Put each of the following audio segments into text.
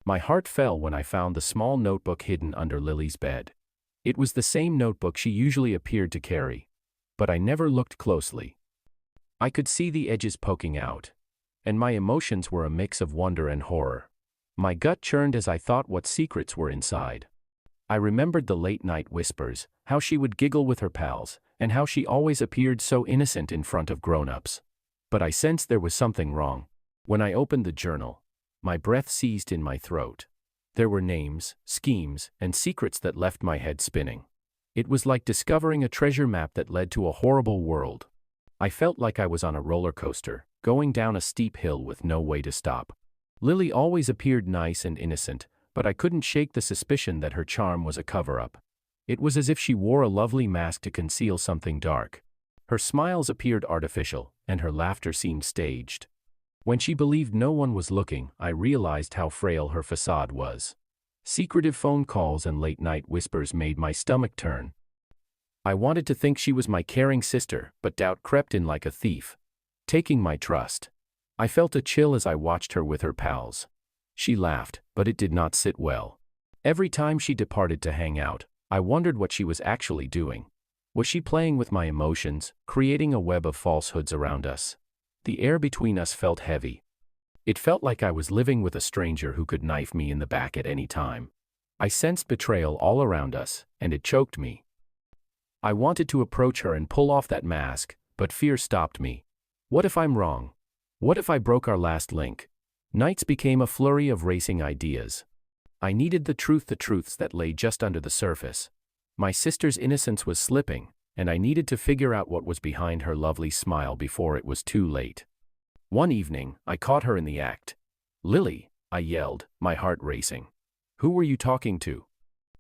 My heart fell when I found the small notebook hidden under Lily's bed. It was the same notebook she usually appeared to carry, but I never looked closely. I could see the edges poking out, and my emotions were a mix of wonder and horror. My gut churned as I thought what secrets were inside. I remembered the late-night whispers, how she would giggle with her pals, and how she always appeared so innocent in front of grown-ups. But I sensed there was something wrong. When I opened the journal, my breath seized in my throat. There were names, schemes, and secrets that left my head spinning. It was like discovering a treasure map that led to a horrible world. I felt like I was on a roller coaster, going down a steep hill with no way to stop. Lily always appeared nice and innocent, but I couldn't shake the suspicion that her charm was a cover-up. It was as if she wore a lovely mask to conceal something dark. Her smiles appeared artificial, and her laughter seemed staged. When she believed no one was looking, I realized how frail her facade was. Secretive phone calls and late-night whispers made my stomach turn. I wanted to think she was my caring sister, but doubt crept in like a thief, taking my trust. I felt a chill as I watched her with her pals. She laughed, but it did not sit well. Every time she departed to hang out, I wondered what she was actually doing. Was she playing with my emotions, creating a web of falsehoods around us? The air between us felt heavy. It felt like I was living with a stranger who could knife me in the back at any time. I sensed betrayal all around us, and it choked me. I wanted to approach her and pull off that mask, but fear stopped me. What if I'm wrong? What if I broke our last link? Nights became a flurry of racing ideas. I needed the truths that lay just under the surface. My sister's innocence was slipping, and I needed to figure out what was behind her lovely smile before it was too late. One evening, I caught her in the act. "Lily," I yelled, my heart racing. "Who were you talking to?"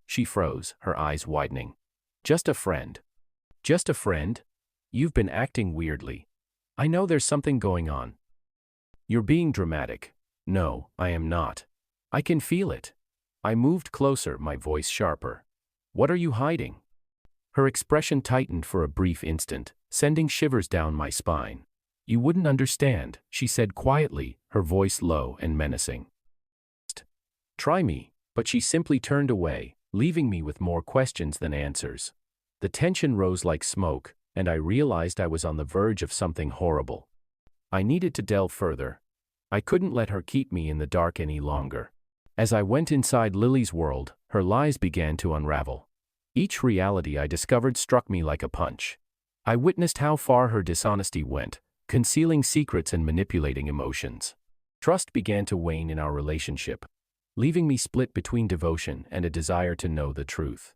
She froze, her eyes widening. "Just a friend." "Just a friend? You've been acting weirdly. I know there's something going on." "You're being dramatic." "No, I am not. I can feel it." I moved closer, my voice sharper. "What are you hiding?" Her expression tightened for a brief instant, sending shivers down my spine. "You wouldn't understand," she said quietly, her voice low and menacing. "Try me," but she simply turned away, leaving me with more questions than answers. The tension rose like smoke, and I realized I was on the verge of something horrible. I needed to delve further. I couldn't let her keep me in the dark any longer. As I went inside Lily's world, her lies began to unravel. Each reality I discovered struck me like a punch. I witnessed how far her dishonesty went, concealing secrets and manipulating emotions. Trust began to wane in our relationship, leaving me split between devotion and a desire to know the truth.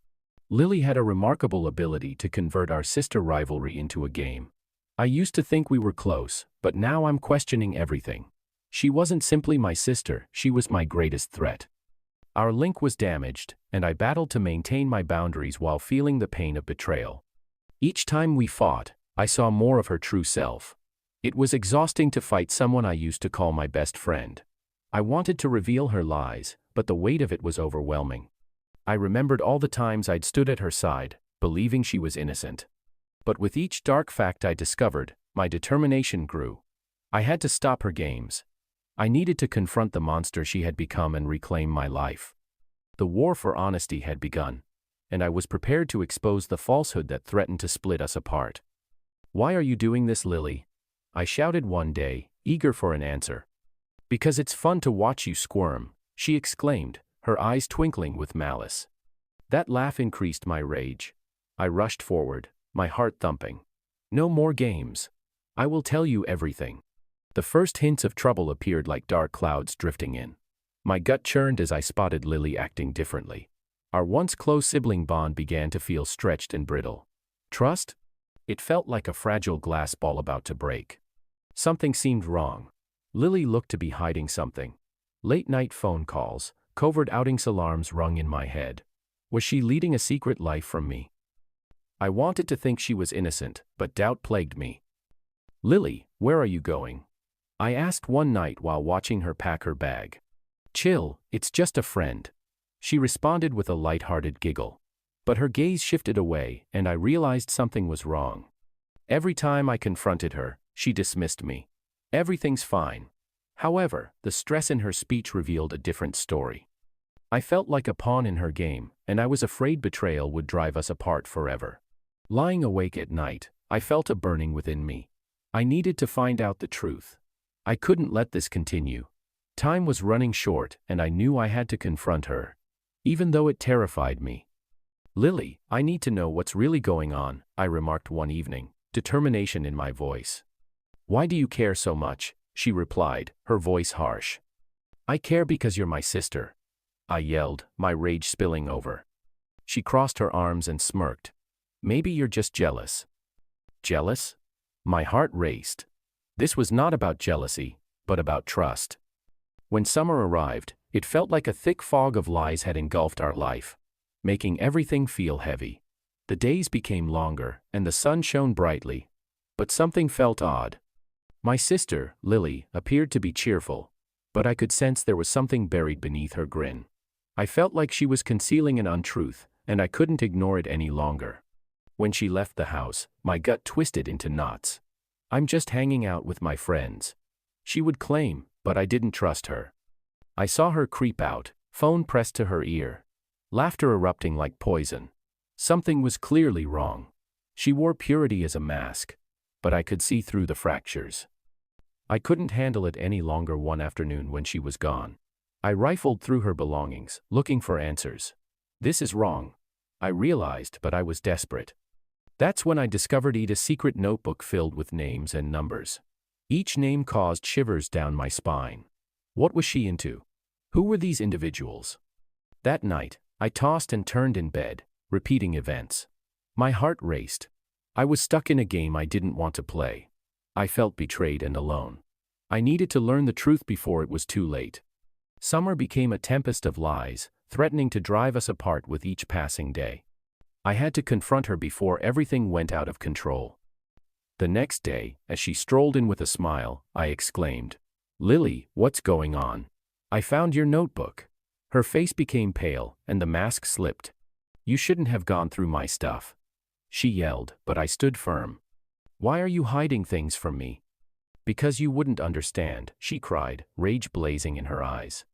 Lily had a remarkable ability to convert our sister rivalry into a game. I used to think we were close, but now I'm questioning everything. She wasn't simply my sister, she was my greatest threat. Our link was damaged, and I battled to maintain my boundaries while feeling the pain of betrayal. Each time we fought, I saw more of her true self. It was exhausting to fight someone I used to call my best friend. I wanted to reveal her lies, but the weight of it was overwhelming. I remembered all the times I'd stood at her side, believing she was innocent. But with each dark fact I discovered, my determination grew. I had to stop her games. I needed to confront the monster she had become and reclaim my life. The war for honesty had begun, and I was prepared to expose the falsehood that threatened to split us apart. "Why are you doing this, Lily?" I shouted one day, eager for an answer. "Because it's fun to watch you squirm," she exclaimed, her eyes twinkling with malice. That laugh increased my rage. I rushed forward, my heart thumping. "No more games. I will tell you everything." The first hints of trouble appeared like dark clouds drifting in. My gut churned as I spotted Lily acting differently. Our once close sibling bond began to feel stretched and brittle. Trust? It felt like a fragile glass ball about to break. Something seemed wrong. Lily looked to be hiding something. Late-night phone calls, covert outings alarms rung in my head. Was she leading a secret life from me? I wanted to think she was innocent, but doubt plagued me. "Lily, where are you going?" I asked one night while watching her pack her bag. "Chill, it's just a friend," she responded with a light-hearted giggle. But her gaze shifted away, and I realized something was wrong. Every time I confronted her, she dismissed me. "Everything's fine. However, the stress in her speech revealed a different story. I felt like a pawn in her game, and I was afraid betrayal would drive us apart forever. Lying awake at night, I felt a burning within me. I needed to find out the truth. I couldn't let this continue. Time was running short, and I knew I had to confront her, even though it terrified me. "Lily, I need to know what's really going on," I remarked one evening, determination in my voice. "Why do you care so much?" she replied, her voice harsh. "I care because you're my sister," I yelled, my rage spilling over. She crossed her arms and smirked. "Maybe you're just jealous." Jealous? My heart raced. This was not about jealousy, but about trust. When summer arrived, it felt like a thick fog of lies had engulfed our life, making everything feel heavy. The days became longer, and the sun shone brightly, but something felt odd. My sister, Lily, appeared to be cheerful, but I could sense there was something buried beneath her grin. I felt like she was concealing an untruth, and I couldn't ignore it any longer. When she left the house, my gut twisted into knots. "I'm just hanging out with my friends," she would claim, but I didn't trust her. I saw her creep out, phone pressed to her ear, laughter erupting like poison. Something was clearly wrong. She wore purity as a mask, but I could see through the fractures. I couldn't handle it any longer. One afternoon when she was gone, I rifled through her belongings, looking for answers. "This is wrong," I realized, but I was desperate. That's when I discovered Ida's secret notebook filled with names and numbers. Each name caused shivers down my spine. What was she into? Who were these individuals? That night, I tossed and turned in bed, repeating events. My heart raced. I was stuck in a game I didn't want to play. I felt betrayed and alone. I needed to learn the truth before it was too late. Summer became a tempest of lies, threatening to drive us apart with each passing day. I had to confront her before everything went out of control. The next day, as she strolled in with a smile, I exclaimed, "Lily, what's going on? I found your notebook." Her face became pale, and the mask slipped. "You shouldn't have gone through my stuff," she yelled, but I stood firm. "Why are you hiding things from me?" "Because you wouldn't understand," she cried, rage blazing in her eyes.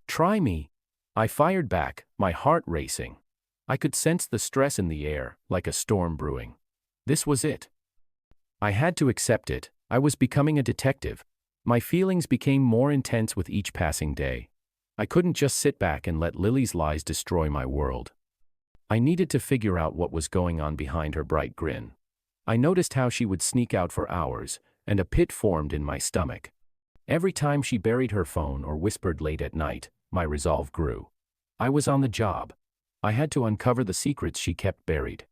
"Try me," I fired back, my heart racing. I could sense the stress in the air, like a storm brewing. This was it. I had to accept it. I was becoming a detective. My feelings became more intense with each passing day. I couldn't just sit back and let Lily's lies destroy my world. I needed to figure out what was going on behind her bright grin. I noticed how she would sneak out for hours, and a pit formed in my stomach. Every time she buried her phone or whispered late at night, my resolve grew. I was on the job. I had to uncover the secrets she kept buried.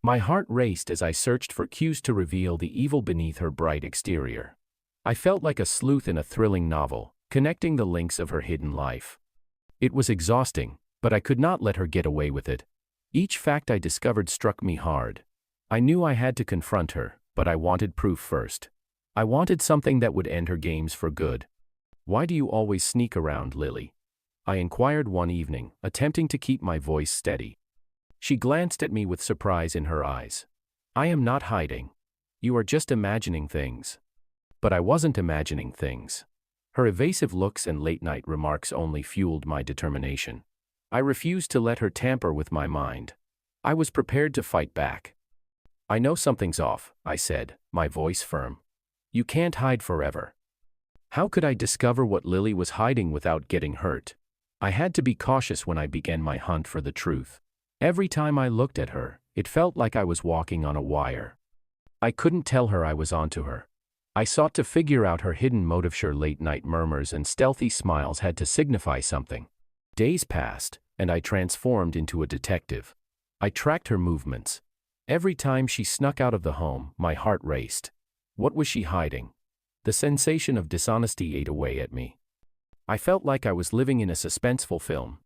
My heart raced as I searched for cues to reveal the evil beneath her bright exterior. I felt like a sleuth in a thrilling novel, connecting the links of her hidden life. It was exhausting, but I could not let her get away with it. Each fact I discovered struck me hard. I knew I had to confront her, but I wanted proof first. I wanted something that would end her games for good. "Why do you always sneak around, Lily?" I inquired one evening, attempting to keep my voice steady. She glanced at me with surprise in her eyes. "I am not hiding. You are just imagining things." But I wasn't imagining things. Her evasive looks and late-night remarks only fueled my determination. I refused to let her tamper with my mind. I was prepared to fight back. "I know something's off," I said, my voice firm. "You can't hide forever." How could I discover what Lily was hiding without getting hurt? I had to be cautious when I began my hunt for the truth. Every time I looked at her, it felt like I was walking on a wire. I couldn't tell her I was onto her. I sought to figure out her hidden motive. Her late-night murmurs and stealthy smiles had to signify something. Days passed, and I transformed into a detective. I tracked her movements. Every time she snuck out of the home, my heart raced. What was she hiding? The sensation of dishonesty ate away at me. I felt like I was living in a suspenseful film.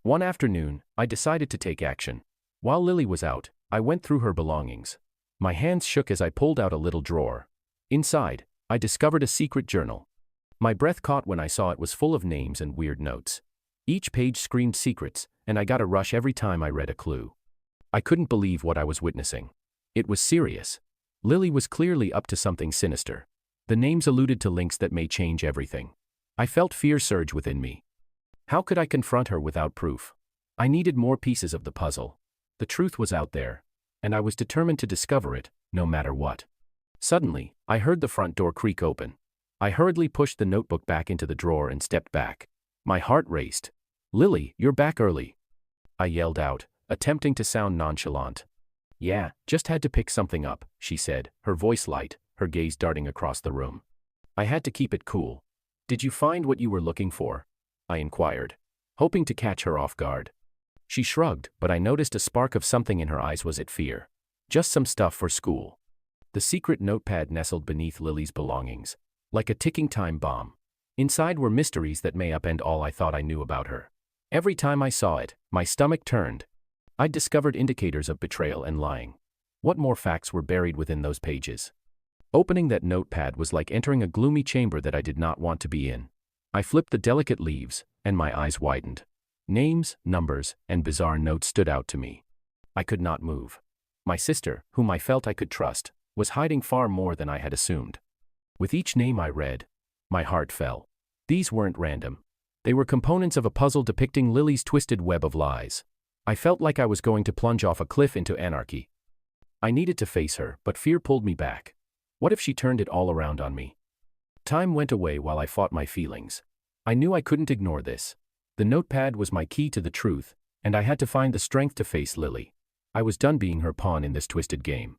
One afternoon, I decided to take action. While Lily was out, I went through her belongings. My hands shook as I pulled out a little drawer. Inside, I discovered a secret journal. My breath caught when I saw it was full of names and weird notes. Each page screamed secrets, and I got a rush every time I read a clue. I couldn't believe what I was witnessing. It was serious. Lily was clearly up to something sinister. The names alluded to links that may change everything. I felt fear surge within me. How could I confront her without proof? I needed more pieces of the puzzle. The truth was out there, and I was determined to discover it, no matter what. Suddenly, I heard the front door creak open. I hurriedly pushed the notebook back into the drawer and stepped back. My heart raced. "Lily, you're back early," I yelled out, attempting to sound nonchalant. "Yeah, just had to pick something up," she said, her voice light, her gaze darting across the room. I had to keep it cool. "Did you find what you were looking for?" I inquired, hoping to catch her off guard. She shrugged, but I noticed a spark of something in her eyes. Was it fear? Just some stuff for school. The secret notepad nestled beneath Lily's belongings, like a ticking time bomb. Inside were mysteries that may upend all I thought I knew about her. Every time I saw it, my stomach turned. I'd discovered indicators of betrayal and lying. What more facts were buried within those pages? Opening that notepad was like entering a gloomy chamber that I did not want to be in. I flipped the delicate leaves, and my eyes widened. Names, numbers, and bizarre notes stood out to me. I could not move. My sister, whom I felt I could trust, was hiding far more than I had assumed. With each name I read, my heart fell. These weren't random. They were components of a puzzle depicting Lily's twisted web of lies. I felt like I was going to plunge off a cliff into anarchy. I needed to face her, but fear pulled me back. What if she turned it all around on me? Time went away while I fought my feelings. I knew I couldn't ignore this. The notepad was my key to the truth, and I had to find the strength to face Lily. I was done being her pawn in this twisted game.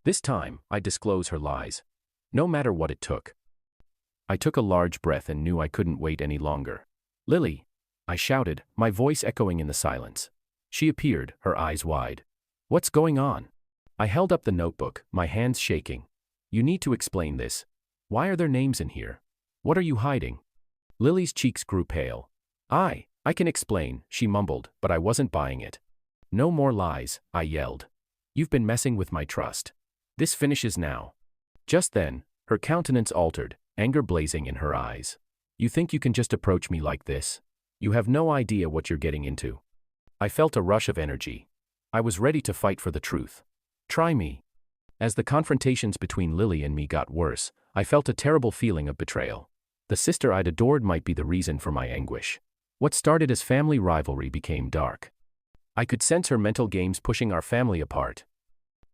This time, I'd disclose her lies, no matter what it took. I took a large breath and knew I couldn't wait any longer. "Lily," I shouted, my voice echoing in the silence. She appeared, her eyes wide. "What's going on?" I held up the notebook, my hands shaking. "You need to explain this. Why are there names in here? What are you hiding?" Lily's cheeks grew pale. I can explain," she mumbled, but I wasn't buying it. "No more lies," I yelled. "You've been messing with my trust. This finishes now." Just then, her countenance altered, anger blazing in her eyes. "You think you can just approach me like this? You have no idea what you're getting into." I felt a rush of energy. I was ready to fight for the truth. "Try me." As the confrontations between Lily and me got worse, I felt a terrible feeling of betrayal. The sister I'd adored might be the reason for my anguish. What started as family rivalry became dark. I could sense her mental games pushing our family apart.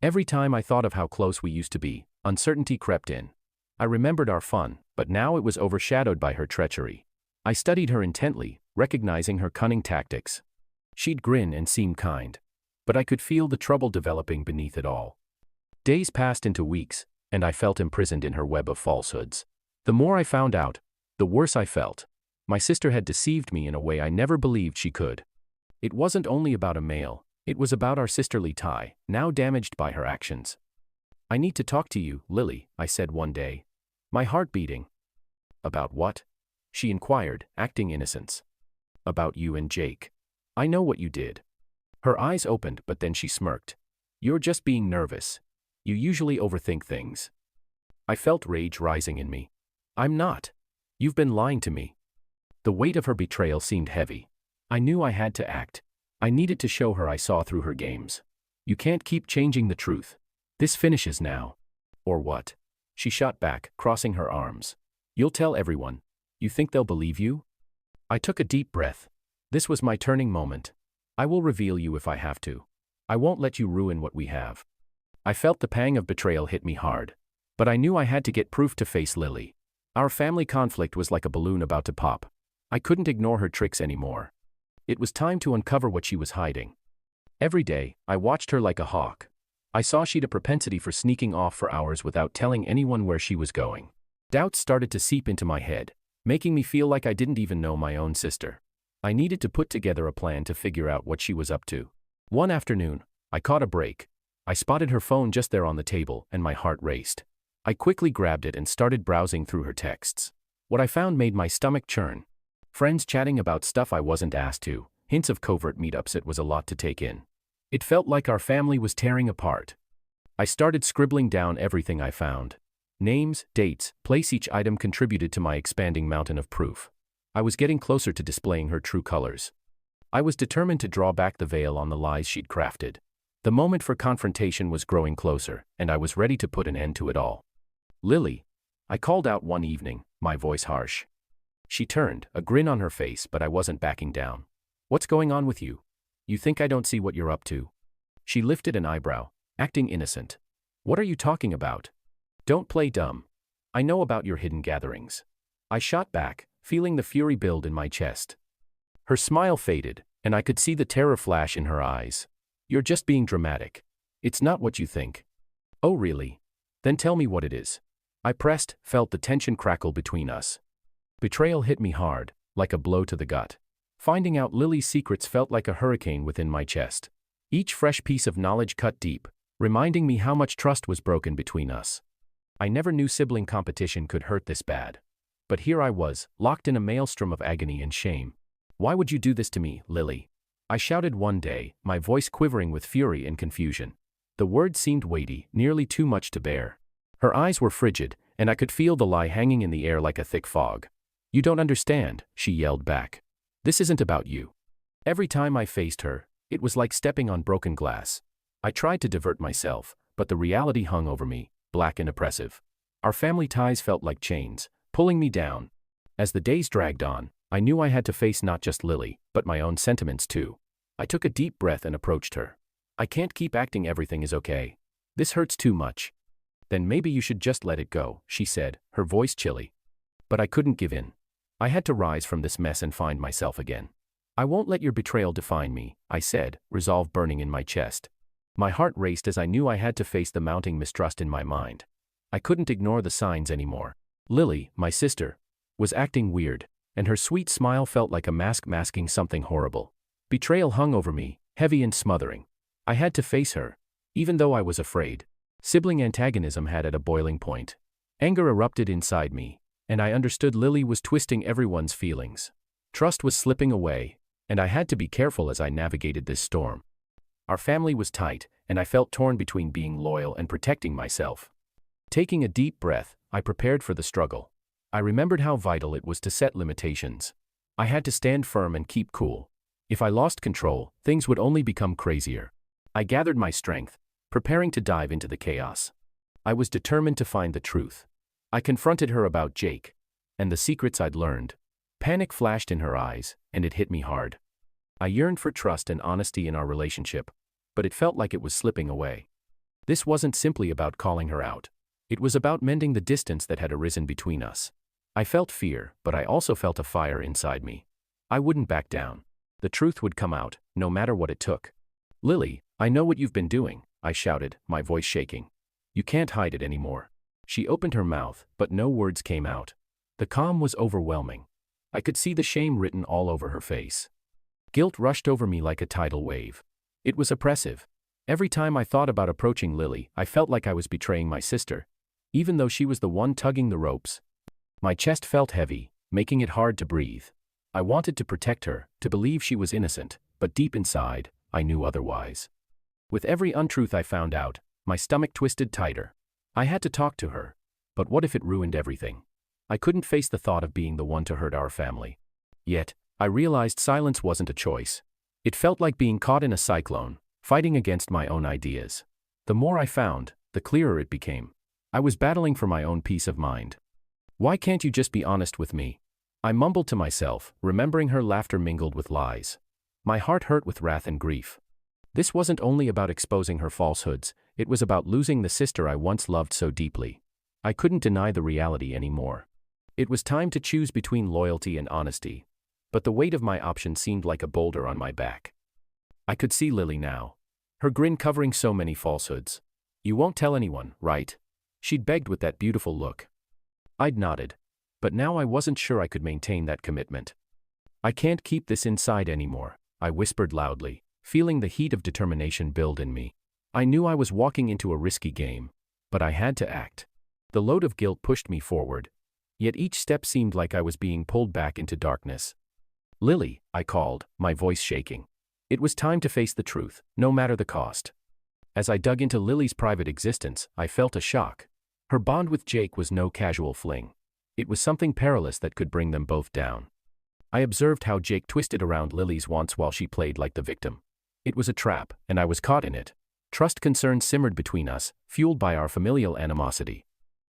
Every time I thought of how close we used to be, uncertainty crept in. I remembered our fun, but now it was overshadowed by her treachery. I studied her intently, recognizing her cunning tactics. She'd grin and seem kind, but I could feel the trouble developing beneath it all. Days passed into weeks, and I felt imprisoned in her web of falsehoods. The more I found out, the worse I felt. My sister had deceived me in a way I never believed she could. It wasn't only about a male, it was about our sisterly tie, now damaged by her actions. "I need to talk to you, Lily," I said one day, my heart beating. "About what?" she inquired, acting innocence. "About you and Jake. I know what you did." Her eyes opened, but then she smirked. "You're just being nervous. You usually overthink things." I felt rage rising in me. "I'm not. You've been lying to me." The weight of her betrayal seemed heavy. I knew I had to act. I needed to show her I saw through her games. "You can't keep changing the truth. This finishes now." "Or what?" She shot back, crossing her arms. "You'll tell everyone. You think they'll believe you?" I took a deep breath. This was my turning moment. "I will reveal you if I have to. I won't let you ruin what we have." I felt the pang of betrayal hit me hard. But I knew I had to get proof to face Lily. Our family conflict was like a balloon about to pop. I couldn't ignore her tricks anymore. It was time to uncover what she was hiding. Every day, I watched her like a hawk. I saw she'd a propensity for sneaking off for hours without telling anyone where she was going. Doubts started to seep into my head, making me feel like I didn't even know my own sister. I needed to put together a plan to figure out what she was up to. One afternoon, I caught a break. I spotted her phone just there on the table, and my heart raced. I quickly grabbed it and started browsing through her texts. What I found made my stomach churn. Friends chatting about stuff I wasn't asked to, hints of covert meetups. It was a lot to take in. It felt like our family was tearing apart. I started scribbling down everything I found. Names, dates, place. Each item contributed to my expanding mountain of proof. I was getting closer to displaying her true colors. I was determined to draw back the veil on the lies she'd crafted. The moment for confrontation was growing closer, and I was ready to put an end to it all. "Lily," I called out one evening, my voice harsh. She turned, a grin on her face, but I wasn't backing down. What's going on with you? You think I don't see what you're up to? She lifted an eyebrow, acting innocent. What are you talking about? Don't play dumb. I know about your hidden gatherings. I shot back, feeling the fury build in my chest. Her smile faded, and I could see the terror flash in her eyes. You're just being dramatic. It's not what you think. Oh really? Then tell me what it is. I pressed, felt the tension crackle between us. Betrayal hit me hard, like a blow to the gut. Finding out Lily's secrets felt like a hurricane within my chest. Each fresh piece of knowledge cut deep, reminding me how much trust was broken between us. I never knew sibling competition could hurt this bad. But here I was, locked in a maelstrom of agony and shame. Why would you do this to me, Lily? I shouted one day, my voice quivering with fury and confusion. The words seemed weighty, nearly too much to bear. Her eyes were frigid, and I could feel the lie hanging in the air like a thick fog. You don't understand, she yelled back. This isn't about you. Every time I faced her, it was like stepping on broken glass. I tried to divert myself, but the reality hung over me, black and oppressive. Our family ties felt like chains, pulling me down. As the days dragged on, I knew I had to face not just Lily, but my own sentiments too. I took a deep breath and approached her. I can't keep acting everything is okay. This hurts too much. Then maybe you should just let it go, she said, her voice chilly. But I couldn't give in. I had to rise from this mess and find myself again. I won't let your betrayal define me, I said, resolve burning in my chest. My heart raced as I knew I had to face the mounting mistrust in my mind. I couldn't ignore the signs anymore. Lily, my sister, was acting weird, and her sweet smile felt like a mask masking something horrible. Betrayal hung over me, heavy and smothering. I had to face her, even though I was afraid. Sibling antagonism had at a boiling point. Anger erupted inside me, and I understood Lily was twisting everyone's feelings. Trust was slipping away, and I had to be careful as I navigated this storm. Our family was tight, and I felt torn between being loyal and protecting myself. Taking a deep breath, I prepared for the struggle. I remembered how vital it was to set limitations. I had to stand firm and keep cool. If I lost control, things would only become crazier. I gathered my strength, preparing to dive into the chaos. I was determined to find the truth. I confronted her about Jake, and the secrets I'd learned. Panic flashed in her eyes, and it hit me hard. I yearned for trust and honesty in our relationship, but it felt like it was slipping away. This wasn't simply about calling her out. It was about mending the distance that had arisen between us. I felt fear, but I also felt a fire inside me. I wouldn't back down. The truth would come out, no matter what it took. Lily, I know what you've been doing, I shouted, my voice shaking. You can't hide it anymore. She opened her mouth, but no words came out. The calm was overwhelming. I could see the shame written all over her face. Guilt rushed over me like a tidal wave. It was oppressive. Every time I thought about approaching Lily, I felt like I was betraying my sister, even though she was the one tugging the ropes. My chest felt heavy, making it hard to breathe. I wanted to protect her, to believe she was innocent, but deep inside, I knew otherwise. With every untruth I found out, my stomach twisted tighter. I had to talk to her, but what if it ruined everything? I couldn't face the thought of being the one to hurt our family. Yet, I realized silence wasn't a choice. It felt like being caught in a cyclone, fighting against my own ideas. The more I found, the clearer it became. I was battling for my own peace of mind. Why can't you just be honest with me? I mumbled to myself, remembering her laughter mingled with lies. My heart hurt with wrath and grief. This wasn't only about exposing her falsehoods, it was about losing the sister I once loved so deeply. I couldn't deny the reality anymore. It was time to choose between loyalty and honesty. But the weight of my option seemed like a boulder on my back. I could see Lily now, her grin covering so many falsehoods. You won't tell anyone, right? She'd begged with that beautiful look. I'd nodded, but now I wasn't sure I could maintain that commitment. I can't keep this inside anymore, I whispered loudly, feeling the heat of determination build in me. I knew I was walking into a risky game, but I had to act. The load of guilt pushed me forward, yet each step seemed like I was being pulled back into darkness. Lily, I called, my voice shaking. It was time to face the truth, no matter the cost. As I dug into Lily's private existence, I felt a shock. Her bond with Jake was no casual fling. It was something perilous that could bring them both down. I observed how Jake twisted around Lily's wants while she played like the victim. It was a trap, and I was caught in it. Trust concerns simmered between us, fueled by our familial animosity.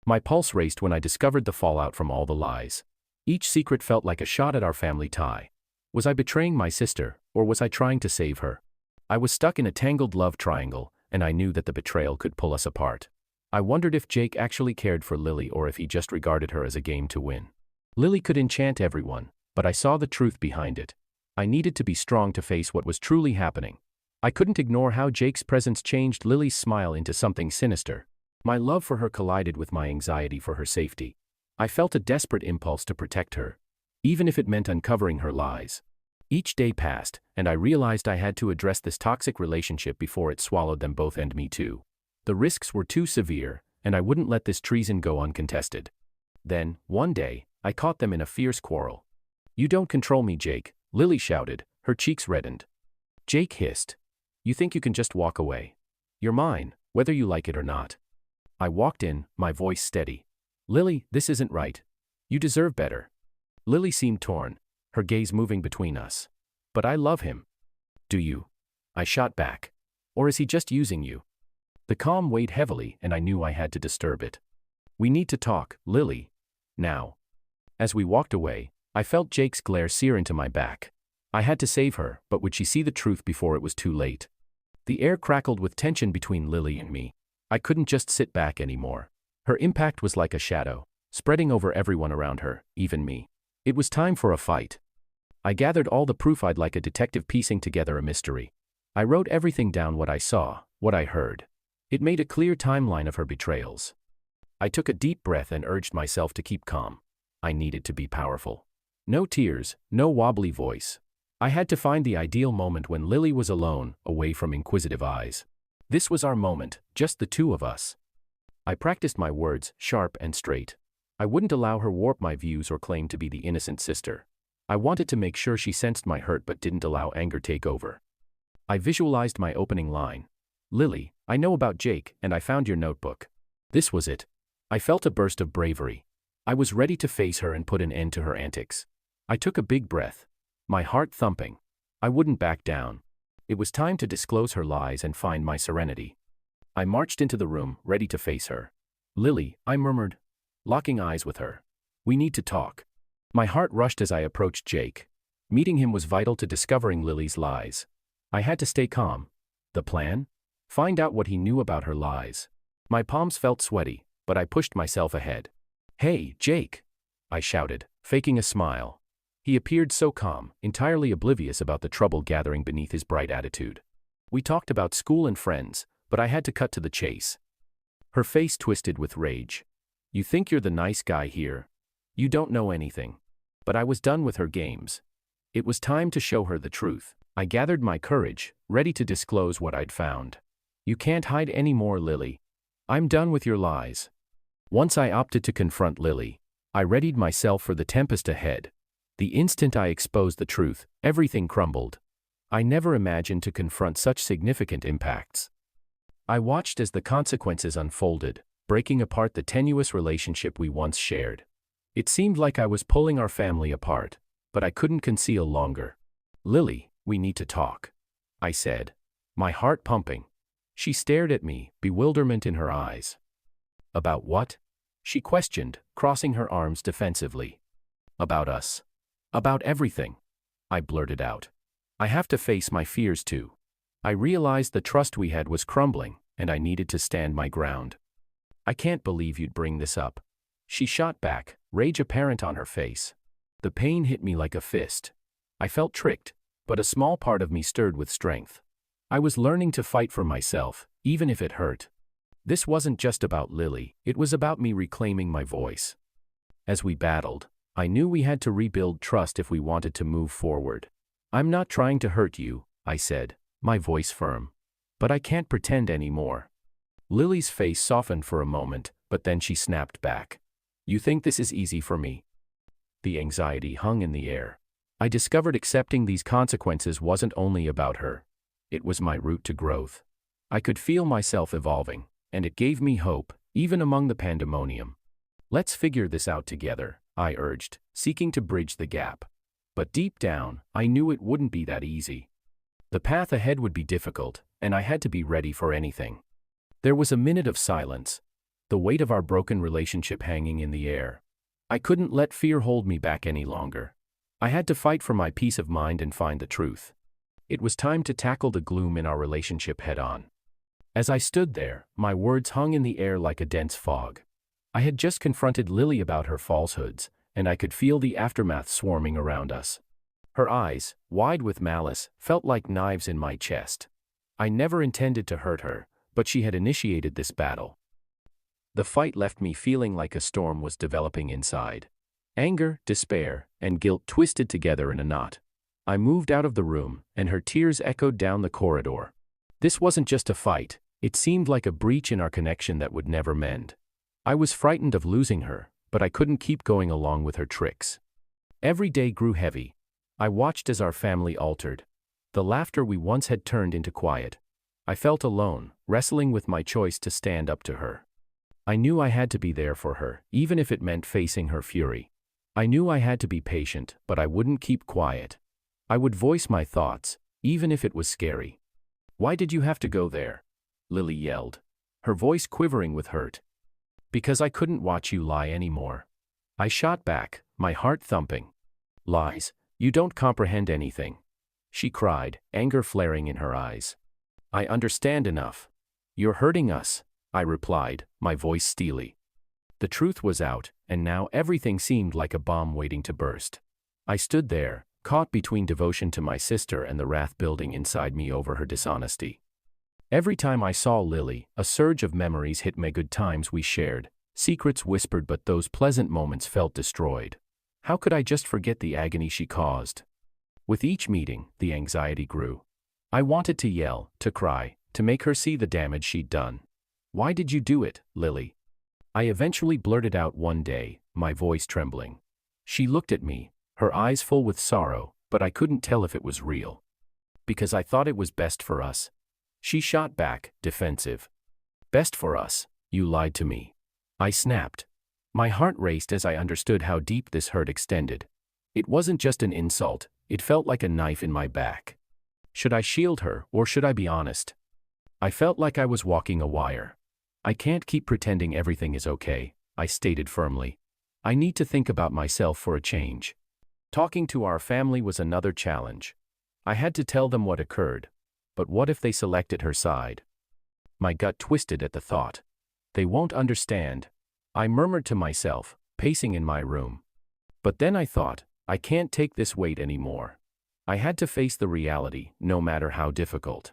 My pulse raced when I discovered the fallout from all the lies. Each secret felt like a shot at our family tie. Was I betraying my sister, or was I trying to save her? I was stuck in a tangled love triangle, and I knew that the betrayal could pull us apart. I wondered if Jake actually cared for Lily or if he just regarded her as a game to win. Lily could enchant everyone, but I saw the truth behind it. I needed to be strong to face what was truly happening. I couldn't ignore how Jake's presence changed Lily's smile into something sinister. My love for her collided with my anxiety for her safety. I felt a desperate impulse to protect her, even if it meant uncovering her lies. Each day passed, and I realized I had to address this toxic relationship before it swallowed them both and me too. The risks were too severe, and I wouldn't let this treason go uncontested. Then, one day, I caught them in a fierce quarrel. "You don't control me, Jake," Lily shouted, her cheeks reddened. Jake hissed. "You think you can just walk away? You're mine, whether you like it or not." I walked in, my voice steady. "Lily, this isn't right. You deserve better." Lily seemed torn, her gaze moving between us. "But I love him." "Do you?" I shot back. "Or is he just using you?" The calm weighed heavily, and I knew I had to disturb it. "We need to talk, Lily. Now." As we walked away, I felt Jake's glare sear into my back. I had to save her, but would she see the truth before it was too late? The air crackled with tension between Lily and me. I couldn't just sit back anymore. Her impact was like a shadow, spreading over everyone around her, even me. It was time for a fight. I gathered all the proof like a detective piecing together a mystery. I wrote everything down, what I saw, what I heard. It made a clear timeline of her betrayals. I took a deep breath and urged myself to keep calm. I needed to be powerful. No tears, no wobbly voice. I had to find the ideal moment when Lily was alone, away from inquisitive eyes. This was our moment, just the two of us. I practiced my words, sharp and straight. I wouldn't allow her warp my views or claim to be the innocent sister. I wanted to make sure she sensed my hurt but didn't allow anger take over. I visualized my opening line. "Lily, I know about Jake, and I found your notebook." This was it. I felt a burst of bravery. I was ready to face her and put an end to her antics. I took a big breath, my heart thumping. I wouldn't back down. It was time to disclose her lies and find my serenity. I marched into the room, ready to face her. "Lily," I murmured, locking eyes with her. "We need to talk." My heart rushed as I approached Jake. Meeting him was vital to discovering Lily's lies. I had to stay calm. The plan? Find out what he knew about her lies. My palms felt sweaty, but I pushed myself ahead. "Hey, Jake!" I shouted, faking a smile. He appeared so calm, entirely oblivious about the trouble gathering beneath his bright attitude. We talked about school and friends, but I had to cut to the chase. Her face twisted with rage. "You think you're the nice guy here? You don't know anything." But I was done with her games. It was time to show her the truth. I gathered my courage, ready to disclose what I'd found. "You can't hide any more, Lily. I'm done with your lies." Once I opted to confront Lily, I readied myself for the tempest ahead. The instant I exposed the truth, everything crumbled. I never imagined to confront such significant impacts. I watched as the consequences unfolded, breaking apart the tenuous relationship we once shared. It seemed like I was pulling our family apart, but I couldn't conceal longer. "Lily, we need to talk," I said, my heart pumping. She stared at me, bewilderment in her eyes. "About what?" she questioned, crossing her arms defensively. "About us. About everything," I blurted out. "I have to face my fears too." I realized the trust we had was crumbling, and I needed to stand my ground. "I can't believe you'd bring this up." She shot back, rage apparent on her face. The pain hit me like a fist. I felt tricked, but a small part of me stirred with strength. I was learning to fight for myself, even if it hurt. This wasn't just about Lily, it was about me reclaiming my voice. As we battled, I knew we had to rebuild trust if we wanted to move forward. "I'm not trying to hurt you," I said, my voice firm. "But I can't pretend anymore." Lily's face softened for a moment, but then she snapped back. "You think this is easy for me?" The anxiety hung in the air. I discovered accepting these consequences wasn't only about her. It was my route to growth. I could feel myself evolving, and it gave me hope, even among the pandemonium. "Let's figure this out together," I urged, seeking to bridge the gap. But deep down, I knew it wouldn't be that easy. The path ahead would be difficult, and I had to be ready for anything. There was a minute of silence, the weight of our broken relationship hanging in the air. I couldn't let fear hold me back any longer. I had to fight for my peace of mind and find the truth. It was time to tackle the gloom in our relationship head-on. As I stood there, my words hung in the air like a dense fog. I had just confronted Lily about her falsehoods, and I could feel the aftermath swarming around us. Her eyes, wide with malice, felt like knives in my chest. I never intended to hurt her, but she had initiated this battle. The fight left me feeling like a storm was developing inside. Anger, despair, and guilt twisted together in a knot. I moved out of the room, and her tears echoed down the corridor. This wasn't just a fight, it seemed like a breach in our connection that would never mend. I was frightened of losing her, but I couldn't keep going along with her tricks. Every day grew heavy. I watched as our family altered. The laughter we once had turned into quiet. I felt alone, wrestling with my choice to stand up to her. I knew I had to be there for her, even if it meant facing her fury. I knew I had to be patient, but I wouldn't keep quiet. I would voice my thoughts, even if it was scary. "Why did you have to go there?" Lily yelled, her voice quivering with hurt. "Because I couldn't watch you lie anymore." I shot back, my heart thumping. "Lies, you don't comprehend anything," she cried, anger flaring in her eyes. "I understand enough. You're hurting us," I replied, my voice steely. The truth was out, and now everything seemed like a bomb waiting to burst. I stood there, caught between devotion to my sister and the wrath building inside me over her dishonesty. Every time I saw Lily, a surge of memories hit me. Good times we shared, secrets whispered, but those pleasant moments felt destroyed. How could I just forget the agony she caused? With each meeting, the anxiety grew. I wanted to yell, to cry, to make her see the damage she'd done. "Why did you do it, Lily?" I eventually blurted out one day, my voice trembling. She looked at me, her eyes full with sorrow, but I couldn't tell if it was real. "Because I thought it was best for us." She shot back, defensive. "Best for us? You lied to me." I snapped. My heart raced as I understood how deep this hurt extended. It wasn't just an insult, it felt like a knife in my back. Should I shield her, or should I be honest? I felt like I was walking a wire. "I can't keep pretending everything is okay," I stated firmly. "I need to think about myself for a change." Talking to our family was another challenge. I had to tell them what occurred. But what if they selected her side? My gut twisted at the thought. "They won't understand," I murmured to myself, pacing in my room. But then I thought, I can't take this weight anymore. I had to face the reality, no matter how difficult.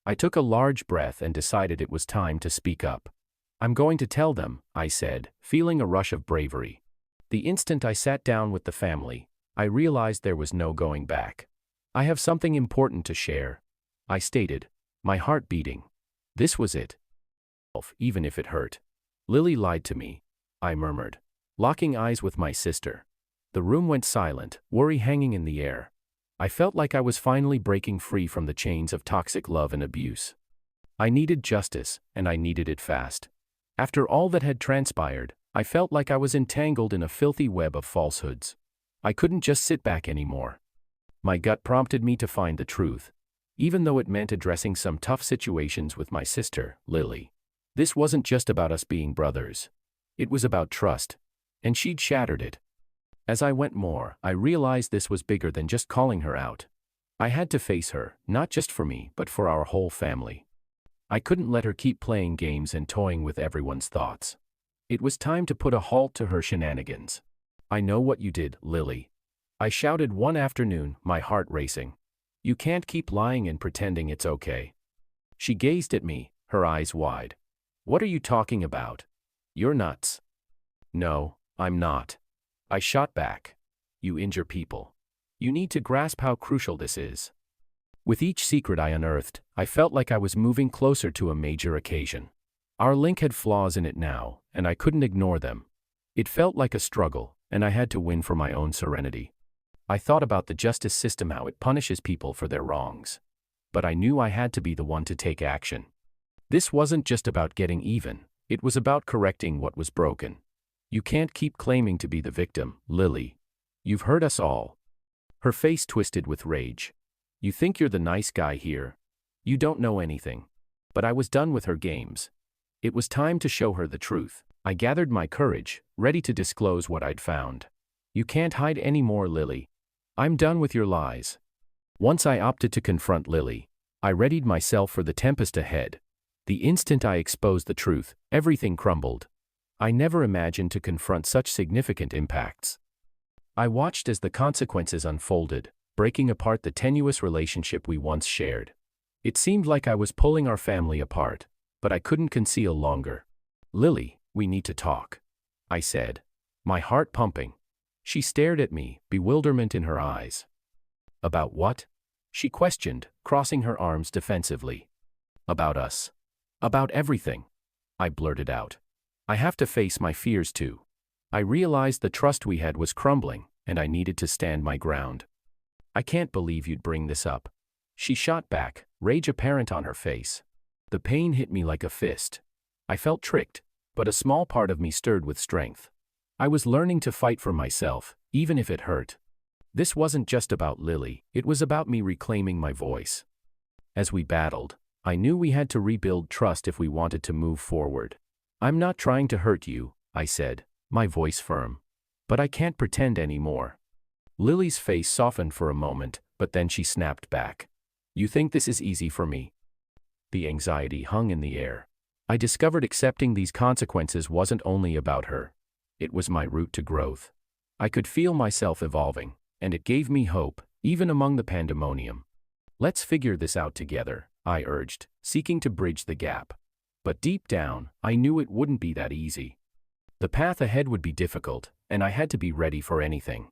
I took a large breath and decided it was time to speak up. "I'm going to tell them," I said, feeling a rush of bravery. The instant I sat down with the family, I realized there was no going back. "I have something important to share," I stated, my heart beating. This was it. Even if it hurt. "Lily lied to me," I murmured, locking eyes with my sister. The room went silent, worry hanging in the air. I felt like I was finally breaking free from the chains of toxic love and abuse. I needed justice, and I needed it fast. After all that had transpired, I felt like I was entangled in a filthy web of falsehoods. I couldn't just sit back anymore. My gut prompted me to find the truth, even though it meant addressing some tough situations with my sister, Lily. This wasn't just about us being brothers. It was about trust, and she'd shattered it. As I went more, I realized this was bigger than just calling her out. I had to face her, not just for me, but for our whole family. I couldn't let her keep playing games and toying with everyone's thoughts. It was time to put a halt to her shenanigans. "I know what you did, Lily," I shouted one afternoon, my heart racing. "You can't keep lying and pretending it's okay." She gazed at me, her eyes wide. "What are you talking about? You're nuts." "No, I'm not," I shot back. "You injure people. You need to grasp how crucial this is." With each secret I unearthed, I felt like I was moving closer to a major occasion. Our link had flaws in it now, and I couldn't ignore them. It felt like a struggle, and I had to win for my own serenity. I thought about the justice system, how it punishes people for their wrongs. But I knew I had to be the one to take action. This wasn't just about getting even, it was about correcting what was broken. "You can't keep claiming to be the victim, Lily. You've hurt us all." Her face twisted with rage. "You think you're the nice guy here? You don't know anything." But I was done with her games. It was time to show her the truth. I gathered my courage, ready to disclose what I'd found. You can't hide any more, Lily. I'm done with your lies. Once I opted to confront Lily, I readied myself for the tempest ahead. The instant I exposed the truth, everything crumbled. I never imagined to confront such significant impacts. I watched as the consequences unfolded, breaking apart the tenuous relationship we once shared. It seemed like I was pulling our family apart, but I couldn't conceal longer. Lily, we need to talk, I said, my heart pumping. She stared at me, bewilderment in her eyes. About what? She questioned, crossing her arms defensively. About us. About everything. I blurted out. I have to face my fears too. I realized the trust we had was crumbling, and I needed to stand my ground. I can't believe you'd bring this up. She shot back, rage apparent on her face. The pain hit me like a fist. I felt tricked, but a small part of me stirred with strength. I was learning to fight for myself, even if it hurt. This wasn't just about Lily, it was about me reclaiming my voice. As we battled, I knew we had to rebuild trust if we wanted to move forward. I'm not trying to hurt you, I said, my voice firm. But I can't pretend anymore. Lily's face softened for a moment, but then she snapped back. You think this is easy for me? The anxiety hung in the air. I discovered accepting these consequences wasn't only about her. It was my route to growth. I could feel myself evolving, and it gave me hope, even among the pandemonium. Let's figure this out together, I urged, seeking to bridge the gap. But deep down, I knew it wouldn't be that easy. The path ahead would be difficult, and I had to be ready for anything.